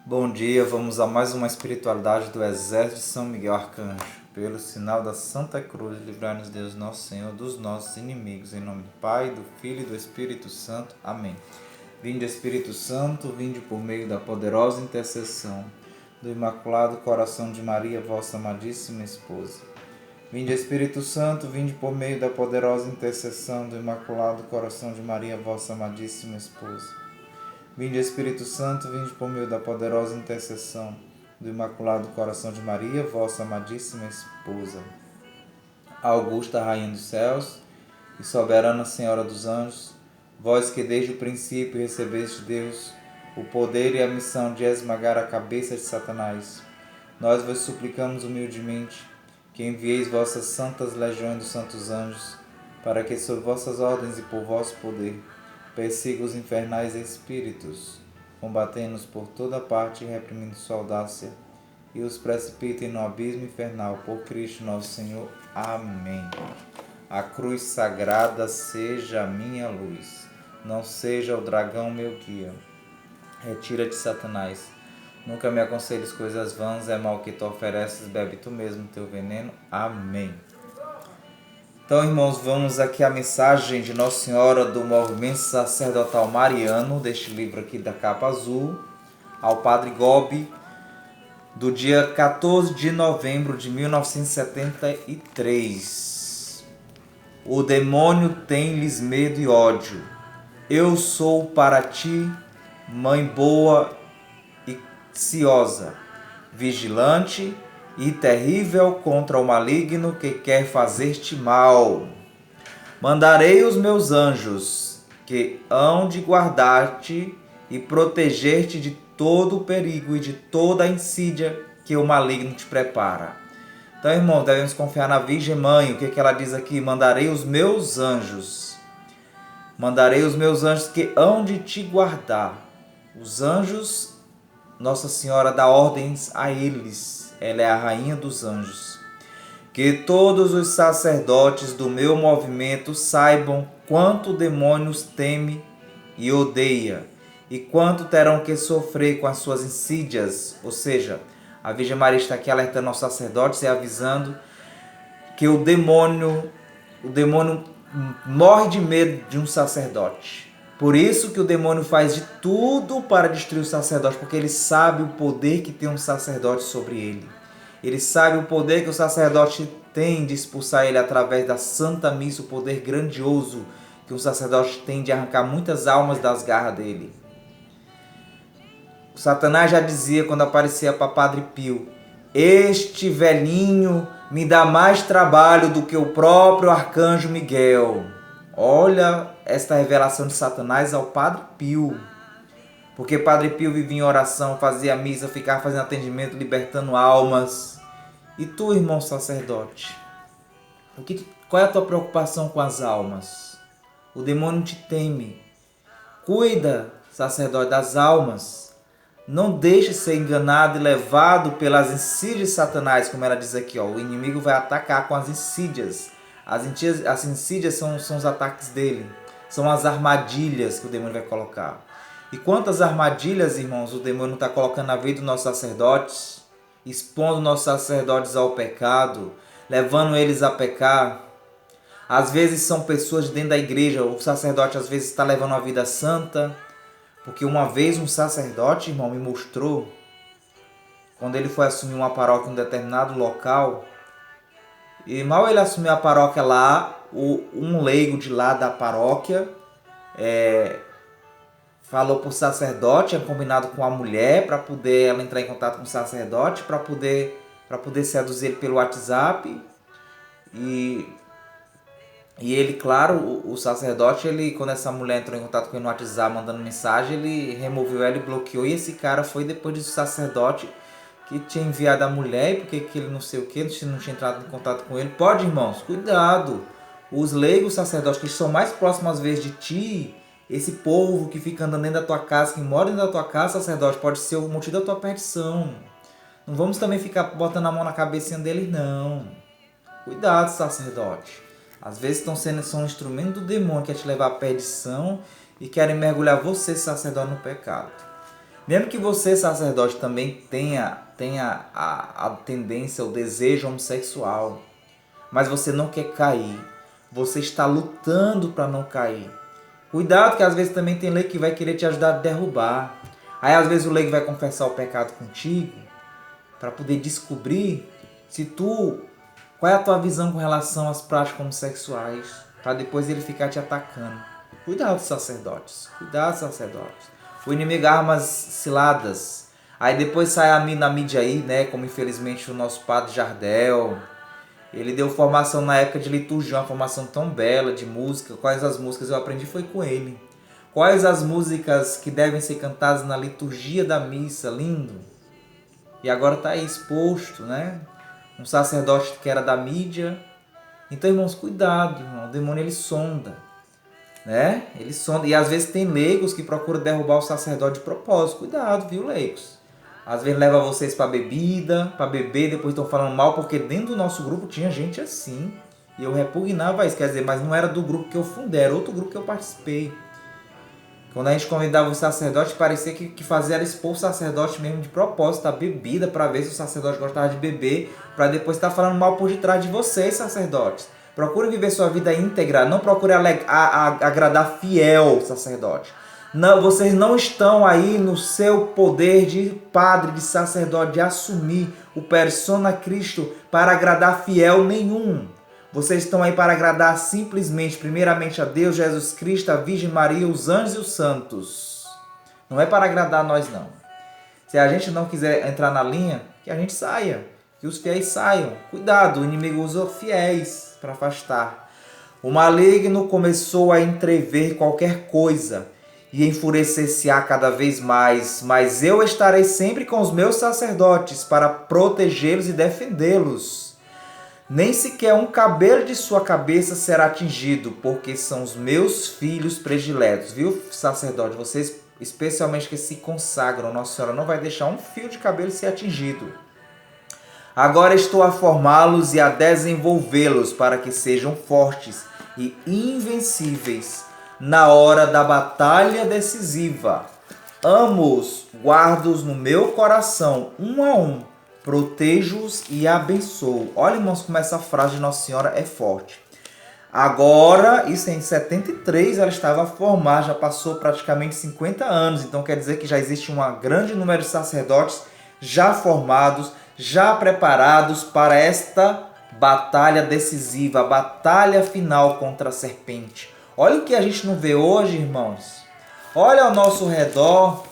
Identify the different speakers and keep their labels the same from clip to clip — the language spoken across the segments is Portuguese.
Speaker 1: Bom dia, vamos a mais uma espiritualidade do Exército de São Miguel Arcanjo. Pelo sinal da Santa Cruz, livrai-nos Deus nosso Senhor dos nossos inimigos. Em nome do Pai, do Filho e do Espírito Santo. Amém. Vinde Espírito Santo, vinde por meio da poderosa intercessão do Imaculado Coração de Maria, vossa amadíssima esposa. Vinde Espírito Santo, vinde por meio da poderosa intercessão do Imaculado Coração de Maria, vossa amadíssima esposa. Vinde Espírito Santo, vinde por meio da poderosa intercessão do Imaculado Coração de Maria, vossa amadíssima esposa. Augusta Rainha dos Céus e soberana Senhora dos Anjos, vós que desde o princípio recebeste de Deus o poder e a missão de esmagar a cabeça de Satanás, nós vos suplicamos humildemente que envieis vossas santas legiões dos santos anjos, para que sob vossas ordens e por vosso poder persiga os infernais espíritos, combatendo-os por toda parte e reprimindo sua audácia, e os precipitem no abismo infernal, por Cristo nosso Senhor. Amém. A cruz sagrada seja a minha luz, não seja o dragão meu guia. Retira-te, Satanás. Nunca me aconselhes coisas vãs, é mal que tu ofereces, bebe tu mesmo teu veneno. Amém. Então, irmãos, vamos aqui à mensagem de Nossa Senhora do Movimento Sacerdotal Mariano, deste livro aqui da capa azul, ao Padre Gobi, do dia 14 de novembro de 1973. O demônio tem-lhes medo e ódio. Eu sou para ti, mãe boa e ciosa, vigilante e terrível contra o maligno que quer fazer-te mal. Mandarei os meus anjos, que hão de guardar-te e proteger-te de todo o perigo e de toda a insídia que o maligno te prepara. Então, irmãos, devemos confiar na Virgem Mãe. O que ela diz aqui? Mandarei os meus anjos. Mandarei os meus anjos que hão de te guardar. Os anjos, Nossa Senhora dá ordens a eles. Ela é a rainha dos anjos. Que todos os sacerdotes do meu movimento saibam quanto o demônio os teme e odeia, e quanto terão que sofrer com as suas insídias. Ou seja, a Virgem Maria está aqui alertando aos sacerdotes e avisando que o demônio morre de medo de um sacerdote. Por isso que o demônio faz de tudo para destruir o sacerdote, porque ele sabe o poder que tem um sacerdote sobre ele. Ele sabe o poder que o sacerdote tem de expulsar ele através da Santa Missa, o poder grandioso que um sacerdote tem de arrancar muitas almas das garras dele. O Satanás já dizia quando aparecia para Padre Pio: este velhinho me dá mais trabalho do que o próprio Arcanjo Miguel. Olha esta revelação de Satanás ao Padre Pio. Porque Padre Pio vivia em oração, fazia missa, ficava fazendo atendimento, libertando almas. E tu, irmão sacerdote? Qual é a tua preocupação com as almas? O demônio te teme. Cuida, sacerdote, das almas. Não deixe ser enganado e levado pelas insídias de Satanás, como ela diz aqui. O inimigo vai atacar com as insídias. As insídias são os ataques dele. São as armadilhas que o demônio vai colocar. E quantas armadilhas, irmãos, o demônio está colocando na vida dos nossos sacerdotes, expondo nossos sacerdotes ao pecado, levando eles a pecar. Às vezes são pessoas de dentro da igreja, o sacerdote às vezes está levando uma vida santa, porque uma vez um sacerdote, irmão, me mostrou, quando ele foi assumir uma paróquia em um determinado local, e mal ele assumiu a paróquia lá, um leigo de lá da paróquia falou para o sacerdote, tinha combinado com a mulher para poder ela entrar em contato com o sacerdote, para poder seduzir ele pelo WhatsApp. E ele, claro, o sacerdote, quando essa mulher entrou em contato com ele no WhatsApp mandando mensagem, ele removeu ela e bloqueou. E esse cara foi depois do sacerdote que tinha enviado a mulher, porque que ele não sei o que, não tinha entrado em contato com ele. Pode, irmãos, cuidado. Os leigos sacerdotes que são mais próximos às vezes de ti, esse povo que fica andando dentro da tua casa, que mora dentro da tua casa, sacerdote, pode ser o motivo da tua perdição. Não vamos também ficar botando a mão na cabecinha deles, não. Cuidado, sacerdote. Às vezes são um instrumento do demônio que quer te levar à perdição e querem mergulhar você, sacerdote, no pecado. Mesmo que você, sacerdote, também tenha a tendência, o desejo homossexual, mas você não quer cair, você está lutando para não cair. Cuidado que às vezes também tem lei que vai querer te ajudar a derrubar. Aí às vezes o leigo vai confessar o pecado contigo para poder descobrir se tu qual é a tua visão com relação às práticas homossexuais, para depois ele ficar te atacando. Cuidado, sacerdotes. Cuidado, sacerdotes. O inimigo arma as ciladas. Aí depois sai na mídia aí, né? Como infelizmente o nosso padre Jardel. Ele deu formação na época de liturgia, uma formação tão bela de música. Quais as músicas eu aprendi foi com ele. Quais as músicas que devem ser cantadas na liturgia da missa, lindo. E agora está aí exposto, né? Um sacerdote que era da mídia. Então, irmãos, cuidado, irmão. O demônio, ele sonda, né? Ele sonda. E às vezes tem leigos que procuram derrubar o sacerdote de propósito. Cuidado, viu, leigos? Às vezes leva vocês para bebida, para beber, depois estão falando mal, porque dentro do nosso grupo tinha gente assim. E eu repugnava isso, quer dizer, mas não era do grupo que eu fundei, era outro grupo que eu participei. Quando a gente convidava o sacerdote, parecia que fazia era expor o sacerdote mesmo de propósito, a bebida, para ver se o sacerdote gostava de beber, para depois estar falando mal por detrás de vocês, sacerdotes. Procure viver sua vida íntegra, não procure agradar fiel, sacerdote. Não, vocês não estão aí no seu poder de padre, de sacerdote, de assumir o persona Cristo para agradar fiel nenhum. Vocês estão aí para agradar simplesmente, primeiramente a Deus, Jesus Cristo, a Virgem Maria, os anjos e os santos. Não é para agradar nós, não. Se a gente não quiser entrar na linha, que a gente saia, que os fiéis saiam. Cuidado, o inimigo usa fiéis para afastar. O maligno começou a entrever qualquer coisa e enfurecer-se-á cada vez mais, mas eu estarei sempre com os meus sacerdotes para protegê-los e defendê-los. Nem sequer um cabelo de sua cabeça será atingido, porque são os meus filhos prediletos. Viu, sacerdote? Vocês, especialmente que se consagram, Nossa Senhora não vai deixar um fio de cabelo ser atingido. Agora estou a formá-los e a desenvolvê-los para que sejam fortes e invencíveis na hora da batalha decisiva. Amo-os, guardo-os no meu coração, um a um. Protejo-os e abençoo. Olha, irmãos, como essa frase de Nossa Senhora é forte. Agora, isso em 73, ela estava a formar, já passou praticamente 50 anos. Então quer dizer que já existe um grande número de sacerdotes já formados, já preparados para esta batalha decisiva, a batalha final contra a serpente. Olha o que a gente não vê hoje, irmãos. Olha ao nosso redor.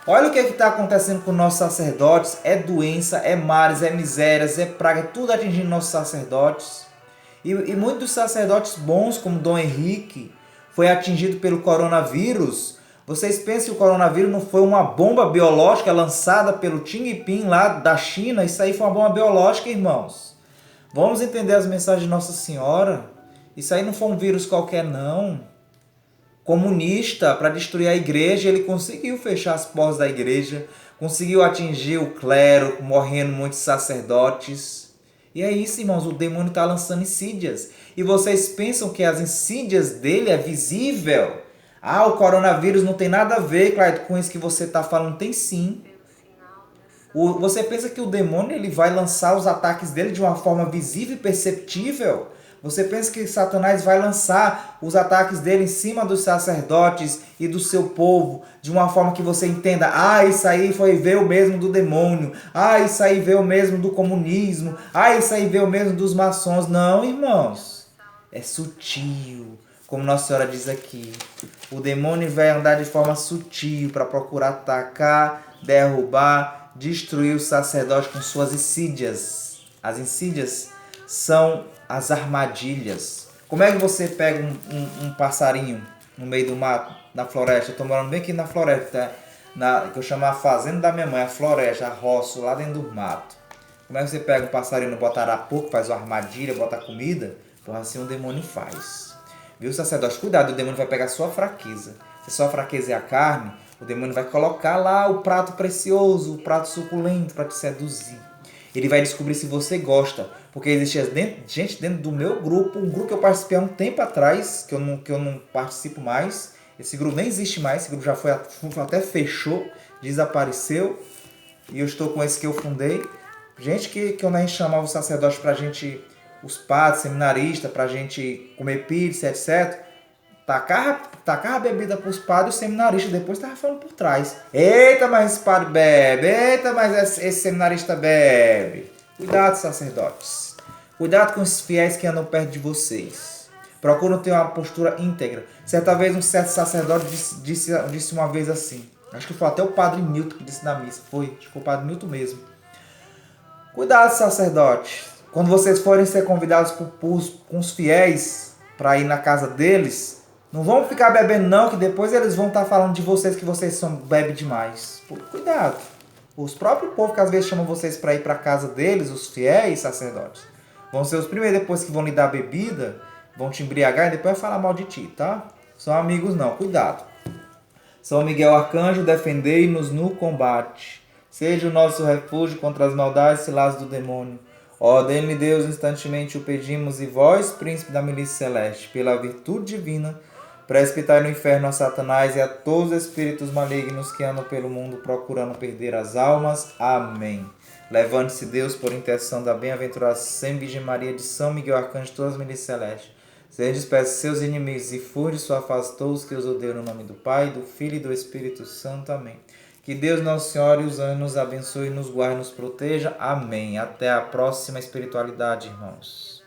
Speaker 1: Olha o que está acontecendo com nossos sacerdotes. É doença, é males, é misérias, é praga, tudo atingindo nossos sacerdotes. E muitos sacerdotes bons, como Dom Henrique, foi atingido pelo coronavírus. Vocês pensam que o coronavírus não foi uma bomba biológica lançada pelo Xi Jinping lá da China? Isso aí foi uma bomba biológica, irmãos. Vamos entender as mensagens de Nossa Senhora. Isso aí não foi um vírus qualquer, não. Comunista, para destruir a igreja, ele conseguiu fechar as portas da igreja, conseguiu atingir o clero, morrendo muitos sacerdotes. E é isso, irmãos, o demônio está lançando insídias. E vocês pensam que as insídias dele é visível? Ah, o coronavírus não tem nada a ver, Cláudio, com isso que você está falando. Tem sim. Você pensa que o demônio ele vai lançar os ataques dele de uma forma visível e perceptível? Você pensa que Satanás vai lançar os ataques dele em cima dos sacerdotes e do seu povo de uma forma que você entenda, isso aí veio mesmo do demônio, isso aí veio mesmo do comunismo, isso aí veio mesmo dos maçons. Não, irmãos, é sutil, como Nossa Senhora diz aqui. O demônio vai andar de forma sutil para procurar atacar, derrubar, destruir o sacerdote com suas insídias. As insídias são as armadilhas. Como é que você pega um passarinho no meio do mato, na floresta? Eu estou morando bem aqui na floresta, que eu chamo a fazenda da minha mãe, a floresta, a roça, lá dentro do mato. Como é que você pega um passarinho, bota arapuca, faz uma armadilha, bota comida? Porra, assim o demônio faz. Viu, sacerdote? Cuidado, o demônio vai pegar a sua fraqueza. Se a sua fraqueza é a carne, o demônio vai colocar lá o prato precioso, o prato suculento para te seduzir. Ele vai descobrir se você gosta. Porque existe gente dentro do meu grupo, um grupo que eu participei há um tempo atrás, que eu não participo mais. Esse grupo nem existe mais, esse grupo já foi até fechou desapareceu. E eu estou com esse que eu fundei. Gente que quando a gente chamava os sacerdotes pra gente, os padres, seminaristas, pra gente comer pizza, etc. Tacava bebida pros padres e os seminaristas depois tava falando por trás. Eita, mas esse padre bebe. Eita, mas esse seminarista bebe. Cuidado, sacerdotes. Cuidado com os fiéis que andam perto de vocês. Procuram ter uma postura íntegra. Certa vez um certo sacerdote disse uma vez assim. Acho que foi até o padre Milton que disse na missa. Acho que foi o padre Milton mesmo. Cuidado, sacerdote. Quando vocês forem ser convidados com os fiéis para ir na casa deles, não vão ficar bebendo não, que depois eles vão estar falando de vocês que vocês bebem demais. Cuidado. Os próprios povos que às vezes chamam vocês para ir para a casa deles, os fiéis sacerdotes, vão ser os primeiros depois que vão lhe dar bebida, vão te embriagar e depois vai falar mal de ti, tá? São amigos não, cuidado. São Miguel Arcanjo, defendei-nos no combate. Seja o nosso refúgio contra as maldades e ciladas do demônio. Ordem-lhe Deus, instantemente o pedimos, e vós, príncipe da milícia celeste, pela virtude divina, precipitai no inferno a Satanás e a todos os espíritos malignos que andam pelo mundo procurando perder as almas. Amém. Levante-se Deus por intercessão da bem-aventurada Sem Virgem Maria, de São Miguel Arcanjo, todas as milícias celestes. Seja disperso seus inimigos e fude sua face todos que os odeiam, no nome do Pai, do Filho e do Espírito Santo. Amém. Que Deus Nosso Senhor e os anjos nos abençoe, nos guarde e nos proteja. Amém. Até a próxima espiritualidade, irmãos.